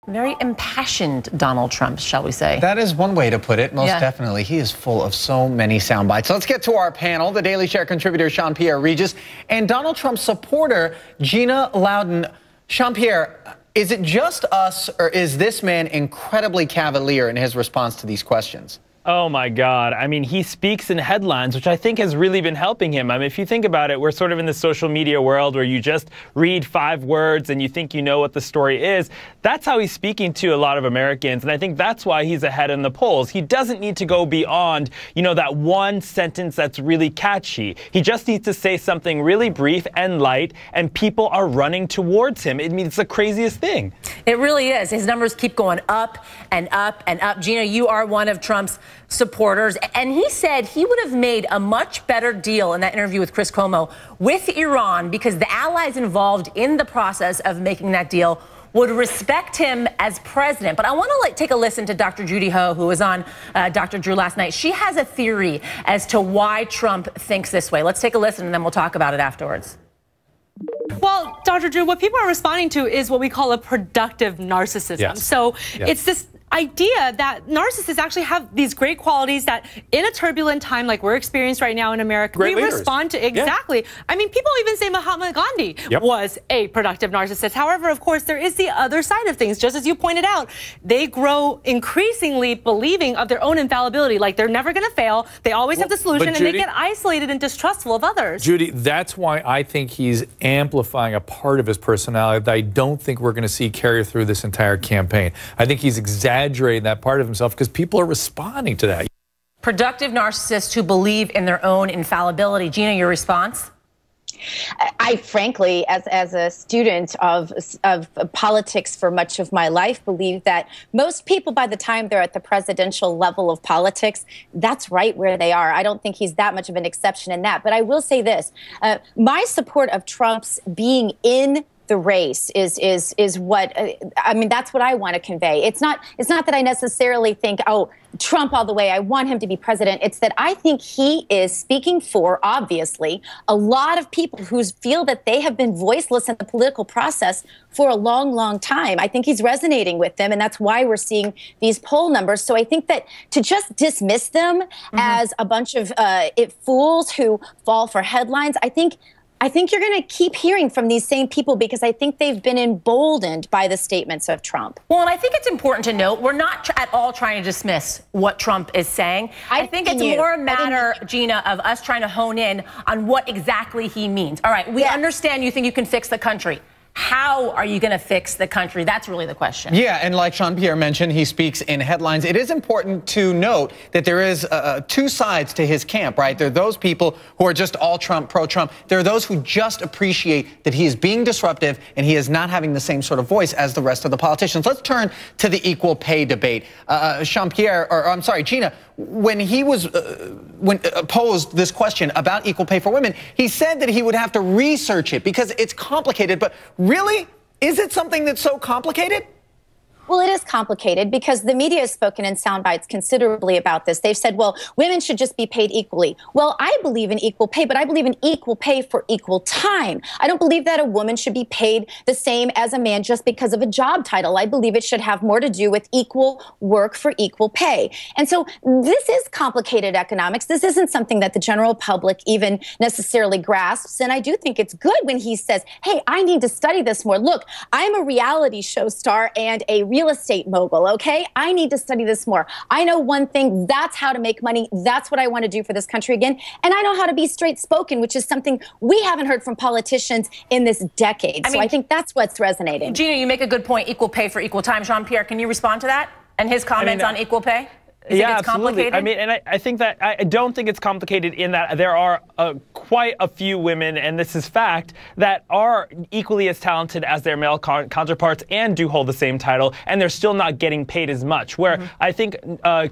Very impassioned Donald Trump, shall we say. That is one way to put it, most definitely. He is full of so many sound bites. Let's get to our panel, the Daily Share contributor Jean-Pierre Regis and Donald Trump supporter Gina Loudon. Jean-Pierre, is it just us, or is this man incredibly cavalier in his response to these questions? Oh, my God. I mean, he speaks in headlines, which I think has really been helping him. I mean, if you think about it, we're sort of in the social media world where you just read 5 words and you think you know what the story is. That's how he's speaking to a lot of Americans. And I think that's why he's ahead in the polls. He doesn't need to go beyond, you know, that one sentence that's really catchy. He just needs to say something really brief and light, and people are running towards him. I mean, it's the craziest thing. It really is. His numbers keep going up and up and up. Gina, you are one of Trump's supporters, and he said he would have made a much better deal in that interview with Chris Cuomo with Iran because the allies involved in the process of making that deal would respect him as president. But I want to take a listen to Dr. Judy Ho, who was on Dr. Drew last night. She has a theory as to why Trump thinks this way. Let's take a listen, and then we'll talk about it afterwards. Well, Dr. Drew, what people are responding to is what we call a productive narcissism. Yes. So it's this idea that narcissists actually have these great qualities that in a turbulent time like we're experiencing right now in America, we respond to exactly. I mean, people even say Mahatma Gandhi was a productive narcissist. However, of course, there is the other side of things. Just as you pointed out, they grow increasingly believing of their own infallibility, like they're never going to fail. They always have the solution, and they get isolated and distrustful of others. Judy, that's why I think he's amplifying a part of his personality that I don't think we're going to see carry through this entire campaign. I think he's exaggerating that part of himself because people are responding to that. Productive narcissists who believe in their own infallibility. Gina, your response? I frankly, as a student of politics for much of my life, believe that most people, by the time they're at the presidential level of politics, that's right where they are. I don't think he's that much of an exception in that. But I will say this, my support of Trump's being in the race is what I mean. That's what I want to convey. It's not that I necessarily think, oh, Trump all the way, I want him to be president. It's that I think he is speaking for, obviously, a lot of people who feel that they have been voiceless in the political process for a long, long time. I think he's resonating with them, and that's why we're seeing these poll numbers. So I think that to just dismiss them as a bunch of fools who fall for headlines, I think you're going to keep hearing from these same people because I think they've been emboldened by the statements of Trump. Well, and I think it's important to note we're not at all trying to dismiss what Trump is saying. I think it's more a matter, Gina, of us trying to hone in on what exactly he means. All right, we understand you think you can fix the country. How are you going to fix the country? That's really the question. Yeah, and like Jean-Pierre mentioned, he speaks in headlines. It is important to note that there is 2 sides to his camp, right? There are those people who are just all Trump, pro-Trump. There are those who just appreciate that he is being disruptive and he is not having the same sort of voice as the rest of the politicians. Let's turn to the equal pay debate. Jean-Pierre, or I'm sorry, Gina, when he was posed this question about equal pay for women, he said that he would have to research it because it's complicated. But really, is it something that's so complicated? Well, it is complicated because the media has spoken in sound bites considerably about this. They've said, well, women should just be paid equally. Well, I believe in equal pay, but I believe in equal pay for equal time. I don't believe that a woman should be paid the same as a man just because of a job title. I believe it should have more to do with equal work for equal pay. And so this is complicated economics. This isn't something that the general public even necessarily grasps. And I do think it's good when he says, hey, I need to study this more. Look, I'm a reality show star and a real estate mogul, okay? I need to study this more. I know one thing, that's how to make money. That's what I want to do for this country again. And I know how to be straight spoken, which is something we haven't heard from politicians in this decade. So I think that's what's resonating. Gina, you make a good point, equal pay for equal time. Jean-Pierre, can you respond to that and his comments on equal pay? Yeah, absolutely. I mean, and I think that I don't think it's complicated in that there are quite a few women, and this is fact, that are equally as talented as their male counterparts and do hold the same title, and they're still not getting paid as much. Where I think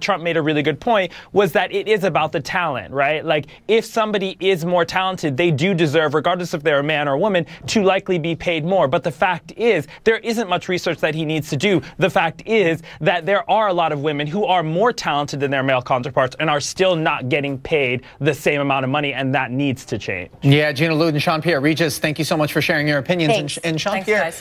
Trump made a really good point was that it is about the talent, right? Like, if somebody is more talented, they do deserve, regardless if they're a man or a woman, to likely be paid more. But the fact is, there isn't much research that he needs to do. The fact is that there are a lot of women who are more talented than their male counterparts and are still not getting paid the same amount of money, and that needs to change. Yeah, Gina Loudon, Jean-Pierre Regis, thank you so much for sharing your opinions. Thanks. And Jean-Pierre,